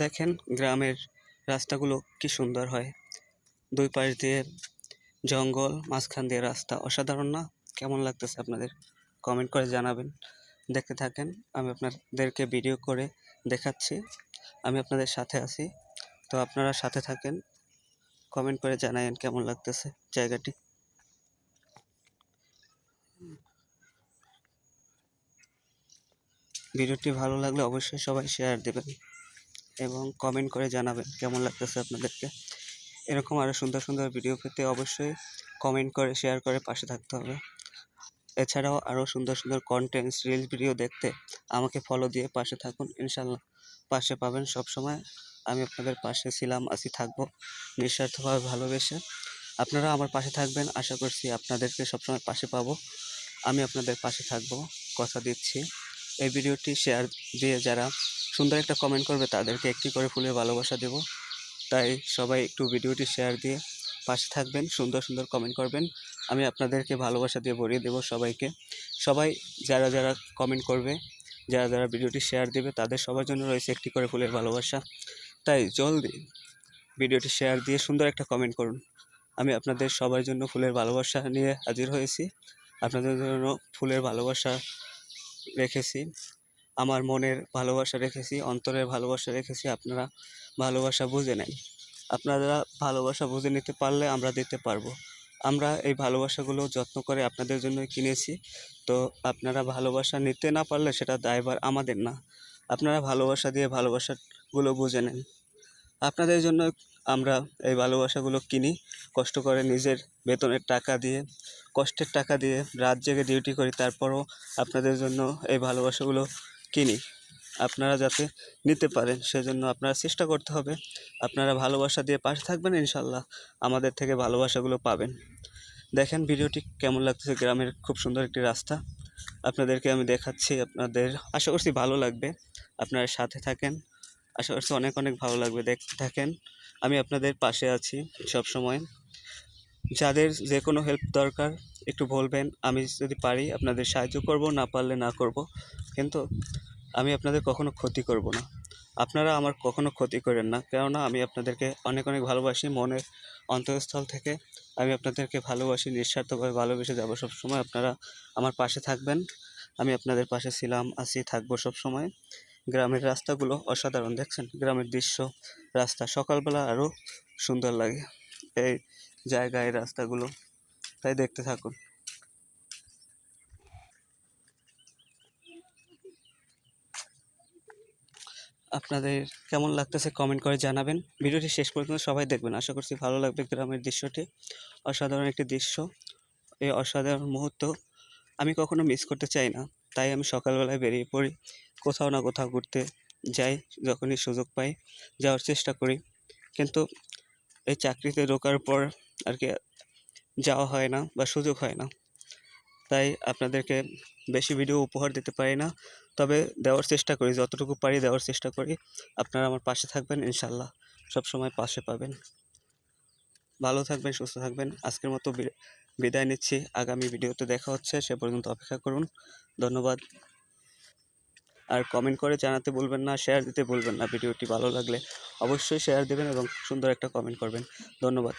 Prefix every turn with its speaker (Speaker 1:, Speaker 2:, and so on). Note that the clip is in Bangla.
Speaker 1: দেখেন গ্রামের রাস্তাগুলো কি সুন্দর হয়, দুই পাশ দিয়ে জঙ্গল, মাঝখান দিয়ে রাস্তা। অসাধারণ না? কেমন লাগতেছে আপনাদের? কমেন্ট করে জানাবেন। দেখতে থাকেন, আমি আপনাদেরকে ভিডিও করে দেখাচ্ছি। আমি আপনাদের সাথে আছি, তো আপনারা সাথে থাকেন। কমেন্ট করে জানায়েন কেমন লাগতেছে জায়গাটি। ভিডিওটি ভালো লাগলে অবশ্যই সবাই শেয়ার দেবেন এবং কমেন্ট করে জানাবেন কেমন লাগতেছে আপনাদেরকে। এরকম আরও সুন্দর সুন্দর ভিডিও পেতে অবশ্যই কমেন্ট করে শেয়ার করে পাশে থাকতে হবে। এছাড়াও আরও সুন্দর সুন্দর কন্টেন্টস রিল ভিডিও দেখতে আমাকে ফলো দিয়ে পাশে থাকুন। ইনশাল্লাহ পাশে পাবেন সবসময়। আমি আপনাদের পাশে ছিলাম, আছি, থাকবো নিঃস্বার্থভাবে ভালোবেসে। আপনারা আমার পাশে থাকবেন, আশা করছি আপনাদেরকে সবসময় পাশে পাবো। আমি আপনাদের পাশে থাকবো, কথা দিচ্ছি। এই ভিডিওটি শেয়ার দিয়ে যারা সুন্দর একটা কমেন্ট করবে তাদেরকে একটি করে ফুলের ভালোবাসা দেব। তাই সবাই একটু ভিডিওটি শেয়ার দিয়ে পাশে থাকবেন, সুন্দর সুন্দর কমেন্ট করবেন। আমি আপনাদেরকে ভালোবাসা দিয়ে ভরিয়ে দেব সবাইকে। সবাই যারা যারা কমেন্ট করবে, যারা যারা ভিডিওটি শেয়ার দেবে, তাদের সবার জন্য রয়েছে একটি করে ফুলের ভালোবাসা। তাই জলদি ভিডিওটি শেয়ার দিয়ে সুন্দর একটা কমেন্ট করুন। আমি আপনাদের সবার জন্য ফুলের ভালোবাসা নিয়ে হাজির হয়েছি। আপনাদের জন্য ফুলের ভালোবাসা রেখেছি, আমার মনের ভালোবাসা রেখেছি, অন্তরের ভালোবাসা রেখেছি। আপনারা ভালোবাসা বুঝে নেন। আপনারা ভালোবাসা বুঝে নিতে পারলে আমরা দিতে পারবো। আমরা এই ভালোবাসাগুলো যত্ন করে আপনাদের জন্য কিনেছি। তো আপনারা ভালোবাসা নিতে না পারলে সেটা দায়ভার আমাদের না। আপনারা ভালোবাসা দিয়ে ভালোবাসাগুলো বুঝে নেন। আপনাদের জন্য আমরা এই ভালোবাসাগুলো কিনি, কষ্ট করে নিজের বেতনের টাকা দিয়ে, কষ্টের টাকা দিয়ে রাত জেগে ডিউটি করি, তারপরও আপনাদের জন্য এই ভালোবাসাগুলো কিনি। আপনারা যাতে নিতে পারেন সেজন্য আপনারা চেষ্টা করতে হবে। আপনারা ভালোবাসা দিয়ে পাশে থাকবেন, ইনশাল্লাহ আমাদের থেকে ভালোবাসাগুলো পাবেন। দেখেন ভিডিওটি কেমন লাগতেছে। গ্রামের খুব সুন্দর একটি রাস্তা আপনাদেরকে আমি দেখাচ্ছি। আপনাদের আশা করছি ভালো লাগবে। আপনারা সাথে থাকেন, আশা করছি অনেক অনেক ভালো লাগবে। দেখতে থাকেন, আমি আপনাদের পাশে আছি সব সময়। যাদের যে কোনো হেল্প দরকার একটু বলবেন, আমি যদি পারি আপনাদের সাহায্য করব, না পারলে না করব। কিন্তু আমি আপনাদের কখনো ক্ষতি করব না। আপনারা আমার কখনো ক্ষতি করেন না, কেননা আমি আপনাদেরকে অনেক অনেক ভালোবাসি। মনের অন্তঃস্থল থেকে আমি আপনাদেরকে ভালোবাসি, নিঃস্বার্থভাবে ভালোবেসে যাব সবসময়। আপনারা আমার পাশে থাকবেন। আমি আপনাদের পাশে ছিলাম, আছি, থাকবো সবসময়। গ্রামের রাস্তাগুলো অসাধারণ, দেখছেন গ্রামের দৃশ্য, রাস্তা সকালবেলা আরও সুন্দর লাগে এই জায়গায় রাস্তাগুলো। তাই দেখতে থাকুন। আপনাদের কেমন লাগতেছে কমেন্ট করে জানাবেন। ভিডিওটি শেষ পর্যন্ত সবাই দেখবেন, আশা করছি ভালো লাগবে। গ্রামের দৃশ্যটি অসাধারণ একটি দৃশ্য। এই অসাধারণ মুহূর্ত আমি কখনো মিস করতে চাই না। তাই আমি সকালবেলায় বেরিয়ে পড়ি, কোথাও না কোথাও ঘুরতে যাই। যখনই সুযোগ পাই যাওয়ার চেষ্টা করি, কিন্তু এই চাকরিতে ঢোকার পর আর কি যাওয়া হয় না বা সুযোগ হয় না। তাই আপনাদেরকে বেশি ভিডিও উপহার দিতে পারি না, তবে দেওয়ার চেষ্টা করি, যতটুকু পারি দেওয়ার চেষ্টা করি। আপনারা আমার পাশে থাকবেন, ইনশাল্লাহ সবসময় পাশে পাবেন। ভালো থাকবেন, সুস্থ থাকবেন। আজকের মতো বিদায় নিচ্ছি। আগামী ভিডিওতে দেখা হচ্ছে, সে পর্যন্ত অপেক্ষা করুন। ধন্যবাদ। আর কমেন্ট করে জানাতে ভুলবেন না, শেয়ার দিতে ভুলবেন না। ভিডিওটি ভালো লাগলে অবশ্যই শেয়ার দেবেন এবং সুন্দর একটা কমেন্ট করবেন। ধন্যবাদ।